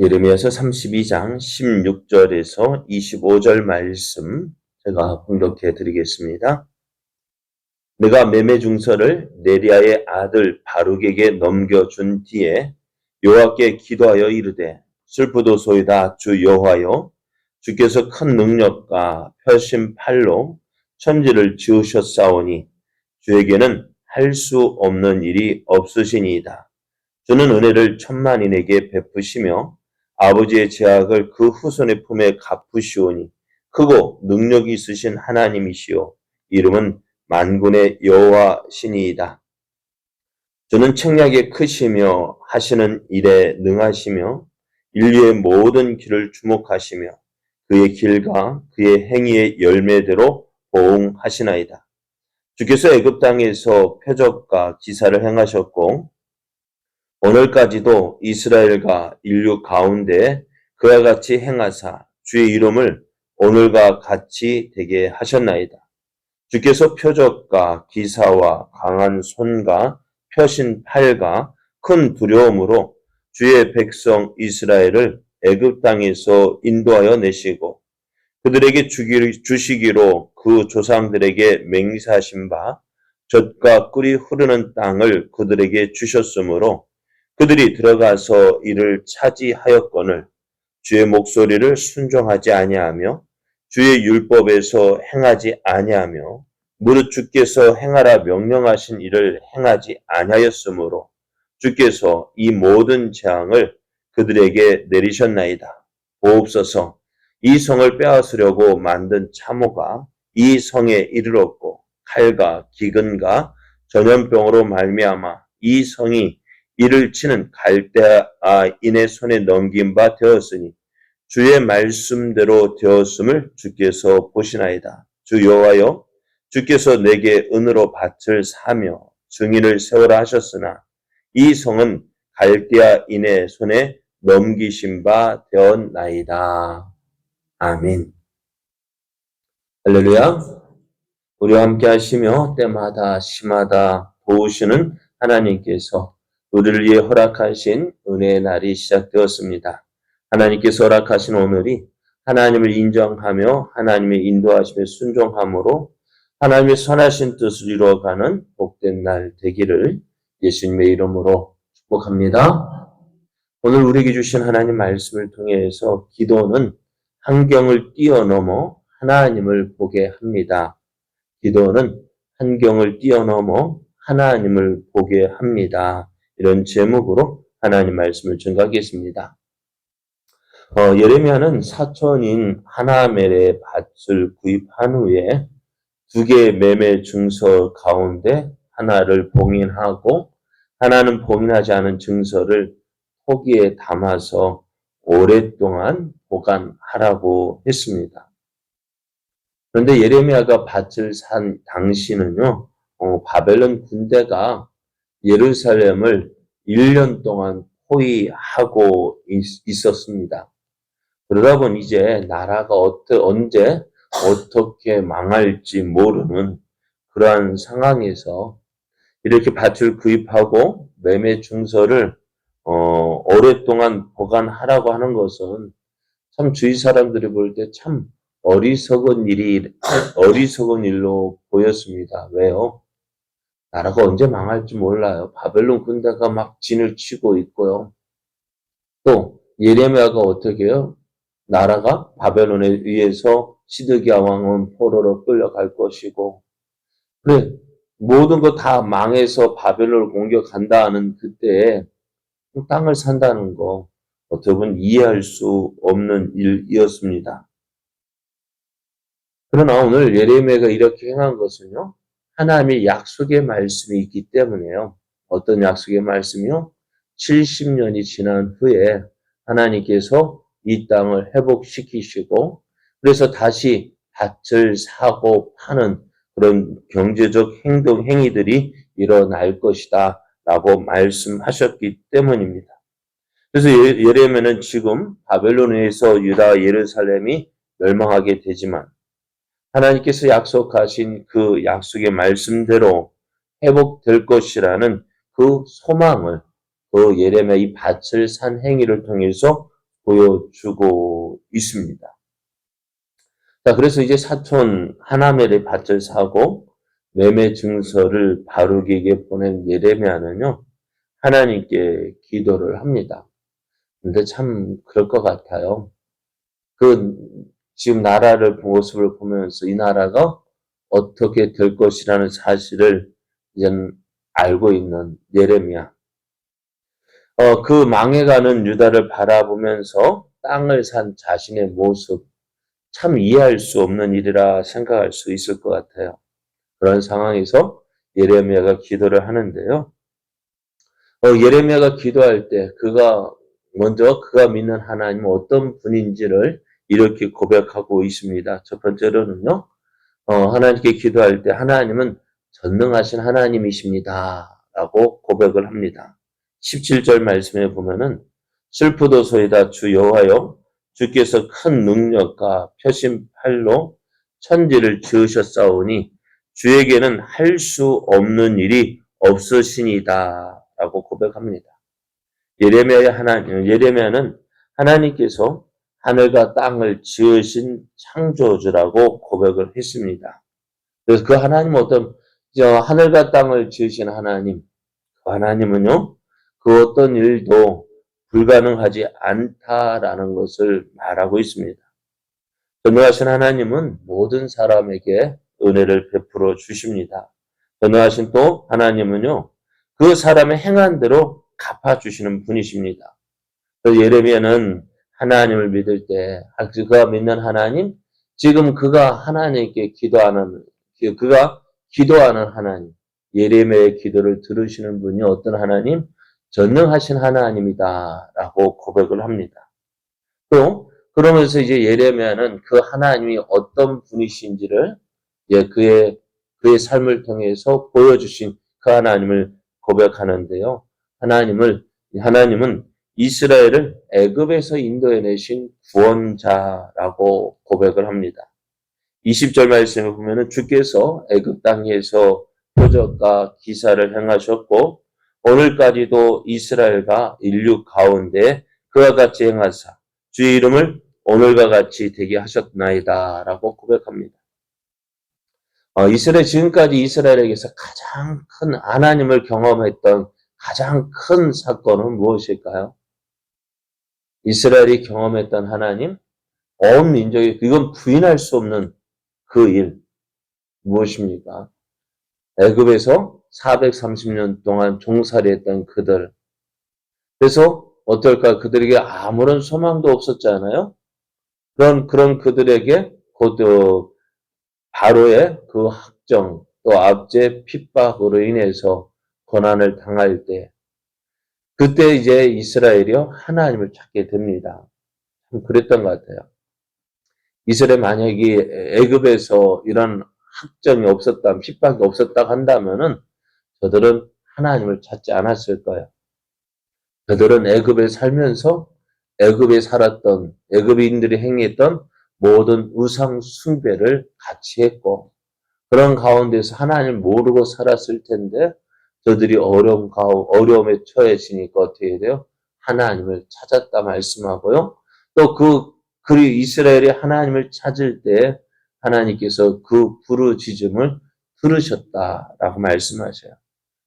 예레미야서 32장 16절에서 25절 말씀 제가 봉독해 드리겠습니다. 내가 매매 중서를 네리야의 아들 바룩에게 넘겨준 뒤에 여호와께 기도하여 이르되 슬프도소이다 주 여호와여, 주께서 큰 능력과 펴신 팔로 천지를 지으셨사오니 주에게는 할 수 없는 일이 없으시니이다. 주는 은혜를 천만인에게 베푸시며 아버지의 죄악을 그 후손의 품에 갚으시오니 크고 능력이 있으신 하나님이시요 이름은 만군의 여호와시니이다. 주는 책략에 크시며 하시는 일에 능하시며 인류의 모든 길을 주목하시며 그의 길과 그의 행위의 열매대로 보응하시나이다. 주께서 애굽 땅에서 표적과 기사를 행하셨고 오늘까지도 이스라엘과 인류 가운데 그와 같이 행하사 주의 이름을 오늘과 같이 되게 하셨나이다. 주께서 표적과 기사와 강한 손과 펴신 팔과 큰 두려움으로 주의 백성 이스라엘을 애굽 땅에서 인도하여 내시고 그들에게 주시기로 그 조상들에게 맹세하신 바 젖과 꿀이 흐르는 땅을 그들에게 주셨으므로 그들이 들어가서 이를 차지하였거늘 주의 목소리를 순종하지 아니하며 주의 율법에서 행하지 아니하며 무릇 주께서 행하라 명령하신 일을 행하지 아니하였으므로 주께서 이 모든 재앙을 그들에게 내리셨나이다. 보옵소서. 이 성을 빼앗으려고 만든 참호가 이 성에 이르렀고 칼과 기근과 전염병으로 말미암아 이 성이 이를 치는 갈대아인의 손에 넘긴 바 되었으니 주의 말씀대로 되었음을 주께서 보시나이다. 주 여호와여, 주께서 내게 은으로 밭을 사며 증인을 세우라 하셨으나 이 성은 갈대아인의 손에 넘기신 바 되었나이다. 아멘. 할렐루야. 우리와 함께 하시며 때마다 시마다 도우시는 하나님께서 우리를 위해 허락하신 은혜의 날이 시작되었습니다. 하나님께서 허락하신 오늘이 하나님을 인정하며 하나님의 인도하심에 순종함으로 하나님의 선하신 뜻을 이루어가는 복된 날 되기를 예수님의 이름으로 축복합니다. 오늘 우리에게 주신 하나님 말씀을 통해서 기도는 환경을 뛰어넘어 하나님을 보게 합니다. 기도는 환경을 뛰어넘어 하나님을 보게 합니다. 이런 제목으로 하나님 말씀을 전가하겠습니다. 예레미야는 사촌인 하나멜의 밭을 구입한 후에 두 개의 매매 증서 가운데 하나를 봉인하고 하나는 봉인하지 않은 증서를 토기에 담아서 오랫동안 보관하라고 했습니다. 그런데 예레미야가 밭을 산 당시는요, 바벨론 군대가 예루살렘을 1년 동안 포위하고 있었습니다. 그러다 보니 이제 나라가 언제 어떻게 망할지 모르는 그러한 상황에서 이렇게 밭을 구입하고 매매 증서를 오랫동안 보관하라고 하는 것은 참 주위 사람들이 볼 때 참 어리석은 일로 보였습니다. 왜요? 나라가 언제 망할지 몰라요. 바벨론 군대가 막 진을 치고 있고요. 또 예레미야가 어떻게 해요? 나라가 바벨론에 의해서 시드기야 왕은 포로로 끌려갈 것이고 그래 모든 거 다 망해서 바벨론을 공격한다 하는 그때에 땅을 산다는 거 어떻게 보면 이해할 수 없는 일이었습니다. 그러나 오늘 예레미야가 이렇게 행한 것은요. 하나님의 약속의 말씀이 있기 때문에요. 어떤 약속의 말씀이요? 70년이 지난 후에 하나님께서 이 땅을 회복시키시고 그래서 다시 밭을 사고 파는 그런 경제적 행위들이 일어날 것이다 라고 말씀하셨기 때문입니다. 그래서 예레미야는 지금 바벨론에서 유다 예루살렘이 멸망하게 되지만 하나님께서 약속하신 그 약속의 말씀대로 회복될 것이라는 그 소망을 그 예레미야 이 밭을 산 행위를 통해서 보여주고 있습니다. 자, 그래서 이제 사촌 하나멜의 밭을 사고 매매 증서를 바룩에게 보낸 예레미야는요, 하나님께 기도를 합니다. 근데 참 그럴 것 같아요. 그 지금 나라를 모습을 보면서 이 나라가 어떻게 될 것이라는 사실을 이제 알고 있는 예레미야. 그 망해가는 유다를 바라보면서 땅을 산 자신의 모습, 참 이해할 수 없는 일이라 생각할 수 있을 것 같아요. 그런 상황에서 예레미야가 기도를 하는데요. 예레미야가 기도할 때 먼저 그가 믿는 하나님은 어떤 분인지를 이렇게 고백하고 있습니다. 첫 번째로는요, 하나님께 기도할 때 하나님은 전능하신 하나님이십니다. 라고 고백을 합니다. 17절 말씀에 보면은 슬프도소이다 주 여호와여 주께서 큰 능력과 펴신 팔로 천지를 지으셨사오니 주에게는 할 수 없는 일이 없으시니다. 라고 고백합니다. 예레미야는 하나님께서 하늘과 땅을 지으신 창조주라고 고백을 했습니다. 그래서 그 하나님은 하늘과 땅을 지으신 하나님, 그 하나님은요, 그 어떤 일도 불가능하지 않다라는 것을 말하고 있습니다. 전능하신 하나님은 모든 사람에게 은혜를 베풀어 주십니다. 전능하신 또 하나님은요, 그 사람의 행한 대로 갚아주시는 분이십니다. 그래서 예레미야는 하나님을 믿을 때, 그가 믿는 하나님, 지금 그가 기도하는 하나님, 예레미야의 기도를 들으시는 분이 어떤 하나님? 전능하신 하나님이다라고 고백을 합니다. 또 그러면서 이제 예레미야는 그 하나님이 어떤 분이신지를 그의 삶을 통해서 보여주신 그 하나님을 고백하는데요. 하나님은 이스라엘을 애굽에서 인도해내신 구원자라고 고백을 합니다. 20절 말씀을 보면은 주께서 애굽 땅에서 표적과 기사를 행하셨고 오늘까지도 이스라엘과 인류 가운데 그와 같이 행하사 주의 이름을 오늘과 같이 되게 하셨나이다 라고 고백합니다. 지금까지 이스라엘에게서 가장 큰 하나님을 경험했던 가장 큰 사건은 무엇일까요? 이스라엘이 경험했던 하나님, 온 민족이 이건 부인할 수 없는 그 일 무엇입니까? 애굽에서 430년 동안 종살이했던 그들. 그래서 어떨까? 그들에게 아무런 소망도 없었잖아요. 그런 그들에게 곧 바로의 그 학정 또 압제 핍박으로 인해서 고난을 당할 때 그때 이제 이스라엘이요 하나님을 찾게 됩니다. 참 그랬던 것 같아요. 이스라엘 만약에 애굽에서 이런 학정이 없었다, 핍박이 없었다 한다면은 저들은 하나님을 찾지 않았을 거예요. 그들은 애굽에 살면서 애굽에 살았던 애굽인들이 행했던 모든 우상 숭배를 같이 했고 그런 가운데서 하나님을 모르고 살았을 텐데 저들이 어려움에 처해지니까 어떻게 돼요? 하나님을 찾았다 말씀하고요. 또 그 이스라엘이 하나님을 찾을 때 하나님께서 그 부르짖음을 들으셨다라고 말씀하셔요.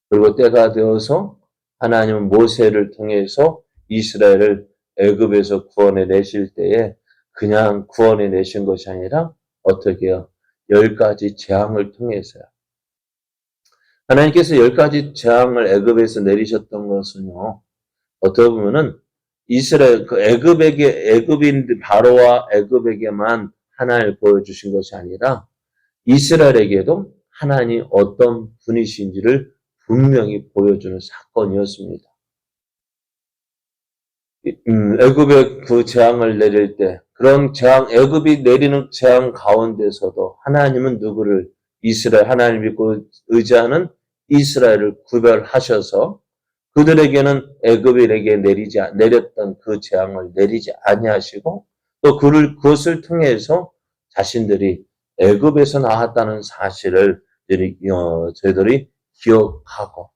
그리고 때가 되어서 하나님은 모세를 통해서 이스라엘을 애굽에서 구원해 내실 때에 그냥 구원해 내신 것이 아니라 어떻게 해요? 10가지 재앙을 통해서요. 하나님께서 10가지 재앙을 애굽에서 내리셨던 것은요. 어떻게 보면은 이스라엘 애굽인들 바로와 애굽에게만 하나님을 보여주신 것이 아니라 이스라엘에게도 하나님 어떤 분이신지를 분명히 보여주는 사건이었습니다. 애굽의 그 재앙을 내릴 때 그런 애굽이 내리는 재앙 가운데서도 하나님은 누구를 하나님 믿고 의지하는 이스라엘을 구별하셔서 그들에게는 애굽인에게 내렸던 그 재앙을 내리지 아니하시고 또 그것을 통해서 자신들이 애굽에서 나왔다는 사실을 저희들이 기억하고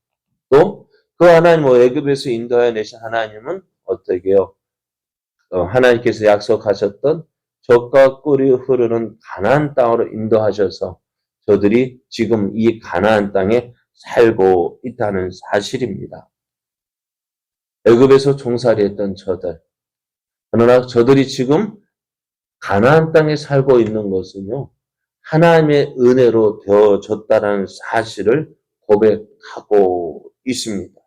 또 그 하나님 애굽에서 인도해 내신 하나님은 어떻게 해요? 하나님께서 약속하셨던 젖과 꿀이 흐르는 가나안 땅으로 인도하셔서 저들이 지금 이 가나안 땅에 살고 있다는 사실입니다. 애굽에서 종살이했던 저들. 그러나 저들이 지금 가나안 땅에 살고 있는 것은요, 하나님의 은혜로 되어졌다는 사실을 고백하고 있습니다.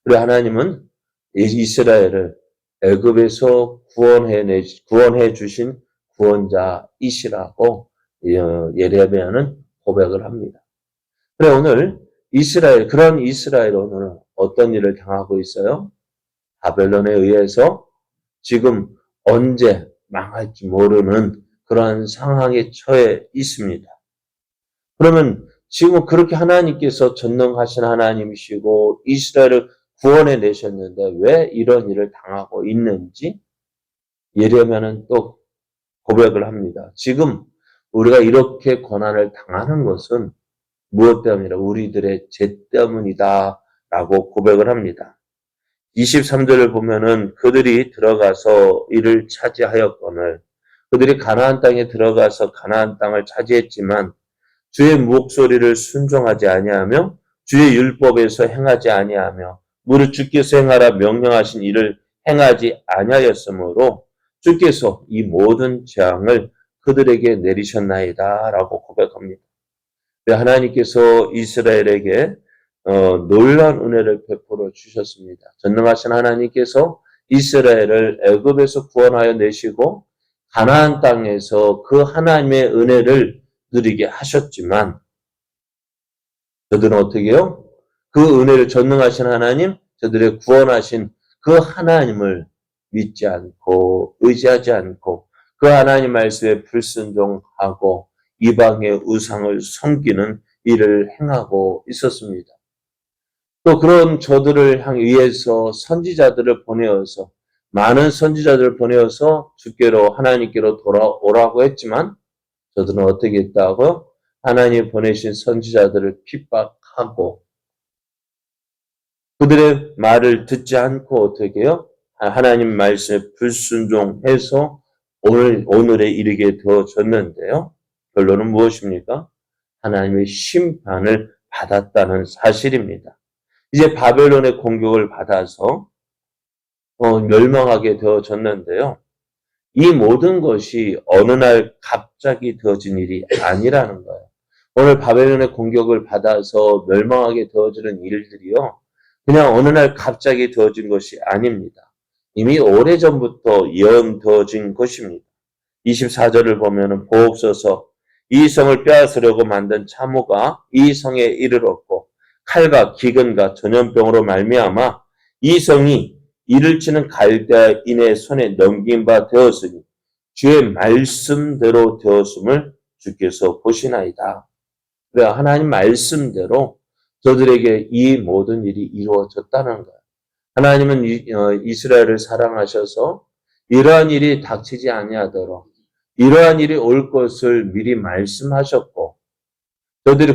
그리고 하나님은 이스라엘을 애굽에서 구원해 주신 구원자이시라고 예레미야는 고백을 합니다. 그래 오늘 그런 이스라엘 오늘 어떤 일을 당하고 있어요? 바벨론에 의해서 지금 언제 망할지 모르는 그런 상황에 처해 있습니다. 그러면 지금 그렇게 하나님께서 전능하신 하나님이시고 이스라엘을 구원해 내셨는데 왜 이런 일을 당하고 있는지 예레미야는 또 고백을 합니다. 지금 우리가 이렇게 고난을 당하는 것은 무엇 때문이라 우리들의 죄 때문이다 라고 고백을 합니다. 23절을 보면은 그들이 들어가서 이를 차지하였거늘 그들이 가나안 땅에 들어가서 가나안 땅을 차지했지만 주의 목소리를 순종하지 아니하며 주의 율법에서 행하지 아니하며 무릇 주께서 행하라 명령하신 일을 행하지 아니하였으므로 주께서 이 모든 재앙을 그들에게 내리셨나이다 라고 고백합니다. 하나님께서 이스라엘에게 놀라운 은혜를 베풀어 주셨습니다. 전능하신 하나님께서 이스라엘을 애굽에서 구원하여 내시고 가나안 땅에서 그 하나님의 은혜를 누리게 하셨지만 저들은 어떻게 해요? 그 은혜를 전능하신 하나님, 저들의 구원하신 그 하나님을 믿지 않고 의지하지 않고 그 하나님 말씀에 불순종하고 이방의 우상을 섬기는 일을 행하고 있었습니다. 또 그런 저들을 위해서 선지자들을 보내어서 많은 선지자들을 보내어서 주께로 하나님께로 돌아오라고 했지만 저들은 어떻게 했다고요? 하나님 보내신 선지자들을 핍박하고 그들의 말을 듣지 않고 어떻게 해요? 하나님 말씀에 불순종해서 오늘에 이르게 되어졌는데요. 결론은 무엇입니까? 하나님의 심판을 받았다는 사실입니다. 이제 바벨론의 공격을 받아서 멸망하게 되어졌는데요. 이 모든 것이 어느 날 갑자기 되어진 일이 아니라는 거예요. 오늘 바벨론의 공격을 받아서 멸망하게 되어지는 일들이요. 그냥 어느 날 갑자기 되어진 것이 아닙니다. 이미 오래전부터 예언되어진 것입니다. 24절을 보면 보옵소서 이 성을 빼앗으려고 만든 참호가 이 성에 이르렀고 칼과 기근과 전염병으로 말미암아 이 성이 이를 치는 갈대인의 손에 넘긴 바 되었으니 주의 말씀대로 되었음을 주께서 보시나이다. 그래 하나님 말씀대로 저들에게 이 모든 일이 이루어졌다는 거예요. 하나님은 이스라엘을 사랑하셔서 이러한 일이 닥치지 아니하도록 이러한 일이 올 것을 미리 말씀하셨고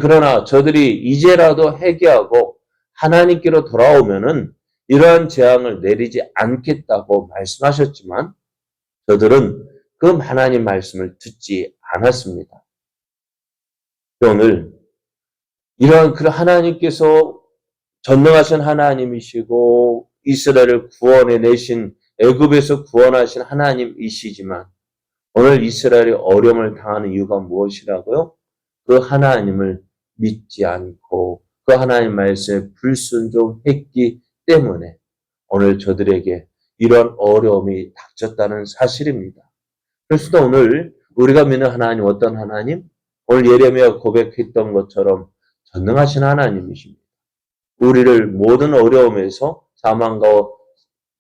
그러나 저들이 이제라도 회개하고 하나님께로 돌아오면은 이러한 재앙을 내리지 않겠다고 말씀하셨지만 저들은 그 하나님 말씀을 듣지 않았습니다. 오늘 이러한 그 하나님께서 전능하신 하나님이시고 이스라엘을 구원해 내신 애굽에서 구원하신 하나님이시지만 오늘 이스라엘이 어려움을 당하는 이유가 무엇이라고요? 그 하나님을 믿지 않고 그 하나님 말씀에 불순종했기 때문에 오늘 저들에게 이런 어려움이 닥쳤다는 사실입니다. 그래서 오늘 우리가 믿는 하나님 어떤 하나님? 오늘 예레미야가 고백했던 것처럼 전능하신 하나님이십니다. 우리를 모든 어려움에서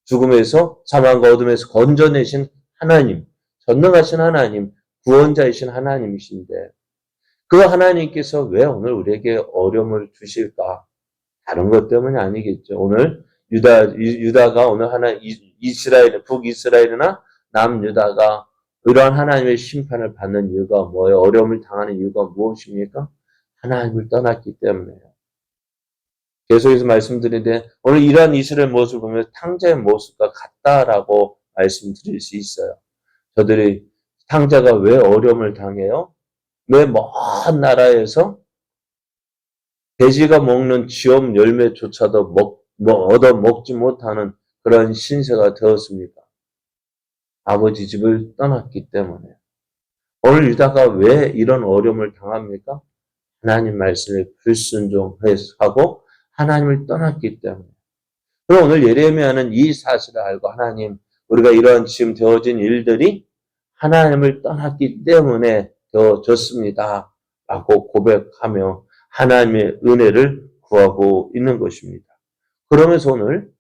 죽음에서 사망과 어둠에서 건져내신 하나님, 전능하신 하나님, 구원자이신 하나님이신데 그 하나님께서 왜 오늘 우리에게 어려움을 주실까? 다른 것 때문이 아니겠죠. 오늘 유다가 오늘 북이스라엘이나 남유다가 이러한 하나님의 심판을 받는 이유가 뭐예요? 어려움을 당하는 이유가 무엇입니까? 하나님을 떠났기 때문에요. 계속해서 말씀드리는데 오늘 이러한 이스라엘 모습을 보면 탕자의 모습과 같다라고 말씀드릴 수 있어요. 저들이 탕자가 왜 어려움을 당해요? 왜 먼 나라에서 돼지가 먹는 지엄 열매조차도 얻어 먹지 못하는 그런 신세가 되었습니까? 아버지 집을 떠났기 때문에. 오늘 유다가 왜 이런 어려움을 당합니까? 하나님 말씀에 불순종하고 하나님을 떠났기 때문에. 그럼 오늘 예레미야는 이 사실을 알고 하나님, 우리가 이런 지금 되어진 일들이 하나님을 떠났기 때문에 되어졌습니다. 라고 고백하며 하나님의 은혜를 구하고 있는 것입니다. 그러면서 오늘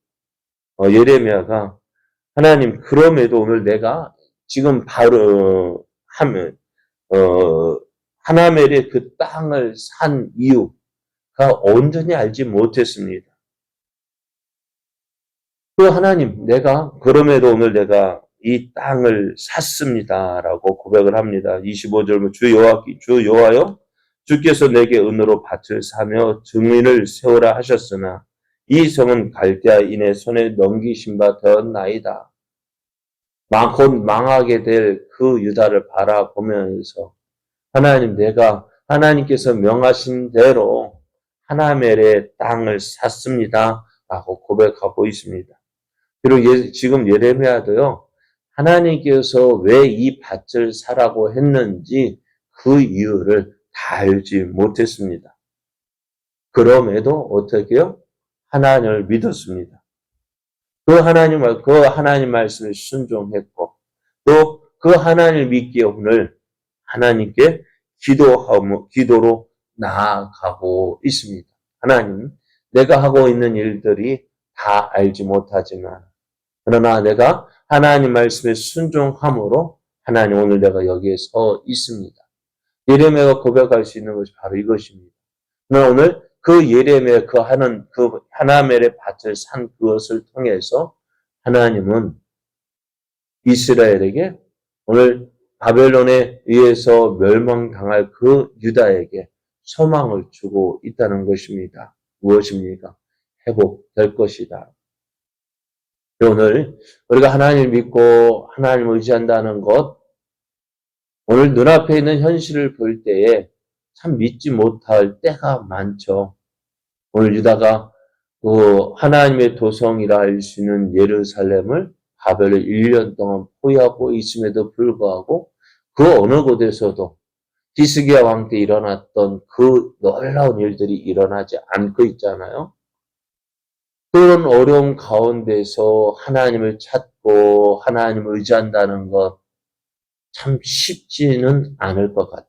예레미야가 하나님, 그럼에도 오늘 내가 지금 바로 하면 하나멜의 그 땅을 산 이유가 온전히 알지 못했습니다. 그 하나님, 그럼에도 오늘 내가 이 땅을 샀습니다라고 고백을 합니다. 25절, 주 여호와여, 주께서 내게 은으로 밭을 사며 증인을 세우라 하셨으나 이 성은 갈대아인의 손에 넘기신 바 되었나이다. 곧 망하게 될 그 유다를 바라보면서 하나님, 내가 하나님께서 명하신 대로 하나멜의 땅을 샀습니다. 라고 고백하고 있습니다. 그리고 지금 예레미야도요, 하나님께서 왜 이 밭을 사라고 했는지 그 이유를 다 알지 못했습니다. 그럼에도 어떻게 해요? 하나님을 믿었습니다. 그 하나님 말씀을 순종했고, 또 그 하나님을 믿기에 오늘 하나님께 기도로 나아가고 있습니다. 하나님, 내가 하고 있는 일들이 다 알지 못하지만, 그러나 내가 하나님 말씀에 순종함으로 하나님, 오늘 내가 여기에 서 있습니다. 예레미야가 고백할 수 있는 것이 바로 이것입니다. 그러나 오늘 그 예레미야 그 하나멜의 밭을 산 그것을 통해서 하나님은 이스라엘에게 오늘 바벨론에 의해서 멸망당할 그 유다에게 소망을 주고 있다는 것입니다. 무엇입니까? 회복될 것이다. 오늘 우리가 하나님을 믿고 하나님을 의지한다는 것, 오늘 눈앞에 있는 현실을 볼 때에 참 믿지 못할 때가 많죠. 오늘 유다가 그 하나님의 도성이라 할 수 있는 예루살렘을 바벨을 1년 동안 포위하고 있음에도 불구하고 그 어느 곳에서도 히스기야 왕 때 일어났던 그 놀라운 일들이 일어나지 않고 있잖아요. 그런 어려움 가운데서 하나님을 찾고 하나님을 의지한다는 것 참 쉽지는 않을 것 같아요.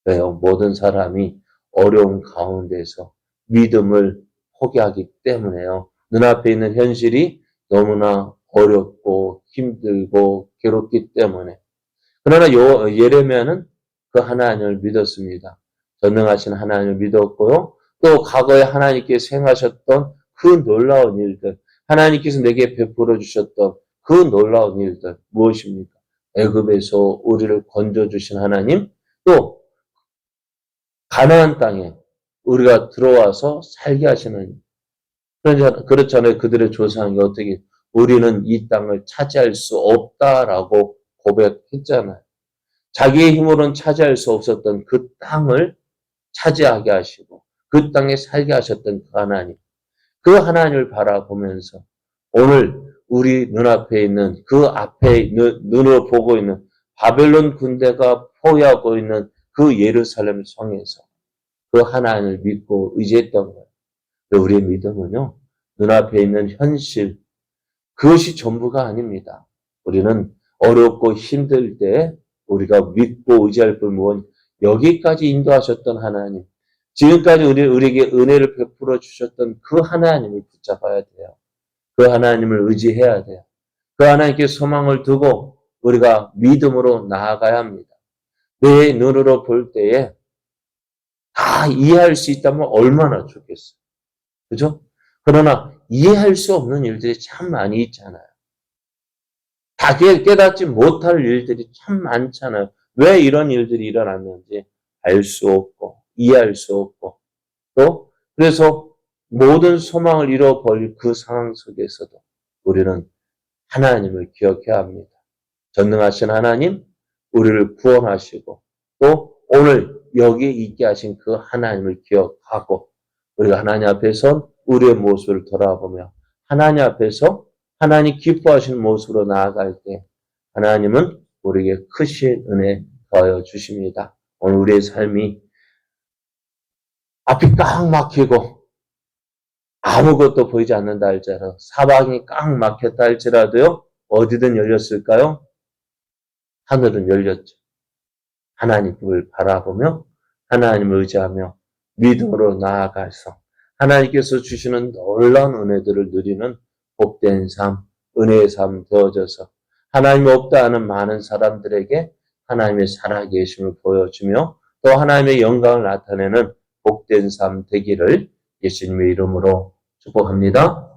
왜요? 모든 사람이 어려움 가운데서 믿음을 포기하기 때문에요. 눈앞에 있는 현실이 너무나 어렵고 힘들고 괴롭기 때문에. 그러나 예레미야는 그 하나님을 믿었습니다. 전능하신 하나님을 믿었고요. 또 과거에 하나님께서 행하셨던 그 놀라운 일들, 하나님께서 내게 베풀어 주셨던 그 놀라운 일들 무엇입니까? 애굽에서 우리를 건져주신 하나님, 또 가나안 땅에 우리가 들어와서 살게 하시는, 그렇잖아요. 그들의 조상이 어떻게 우리는 이 땅을 차지할 수 없다라고 고백했잖아요. 자기의 힘으로는 차지할 수 없었던 그 땅을 차지하게 하시고 그 땅에 살게 하셨던 그 하나님, 그 하나님을 바라보면서 오늘 우리 눈앞에 있는 그 앞에 눈으로 보고 있는 바벨론 군대가 포위하고 있는 그 예루살렘 성에서 그 하나님을 믿고 의지했던 거예요. 우리의 믿음은요, 눈앞에 있는 현실, 그것이 전부가 아닙니다. 우리는 어렵고 힘들 때 우리가 믿고 의지할 뿐 여기까지 인도하셨던 하나님, 지금까지 우리에게 은혜를 베풀어 주셨던 그 하나님을 붙잡아야 돼요. 그 하나님을 의지해야 돼요. 그 하나님께 소망을 두고 우리가 믿음으로 나아가야 합니다. 내 눈으로 볼 때에 다 이해할 수 있다면 얼마나 좋겠어요. 그죠? 그러나 이해할 수 없는 일들이 참 많이 있잖아요. 다 깨닫지 못할 일들이 참 많잖아요. 왜 이런 일들이 일어났는지 알 수 없고 이해할 수 없고 또 그래서 모든 소망을 잃어버릴 그 상황 속에서도 우리는 하나님을 기억해야 합니다. 전능하신 하나님, 우리를 구원하시고 또 오늘 여기에 있게 하신 그 하나님을 기억하고 우리가 하나님 앞에서 우리의 모습을 돌아보며 하나님 앞에서 하나님 기뻐하시는 모습으로 나아갈 때 하나님은 우리에게 크신 은혜 더하여 주십니다. 오늘 우리의 삶이 앞이 꽉 막히고 아무것도 보이지 않는다 할지라도 사방이 꽉 막혔다 할지라도요. 어디든 열렸을까요? 하늘은 열렸죠. 하나님을 바라보며 하나님을 의지하며 믿음으로 나아가서 하나님께서 주시는 놀라운 은혜들을 누리는 복된 삶, 은혜의 삶 되어져서 하나님이 없다 하는 많은 사람들에게 하나님의 살아계심을 보여주며 또 하나님의 영광을 나타내는 복된 삶 되기를 예수님의 이름으로 축복합니다.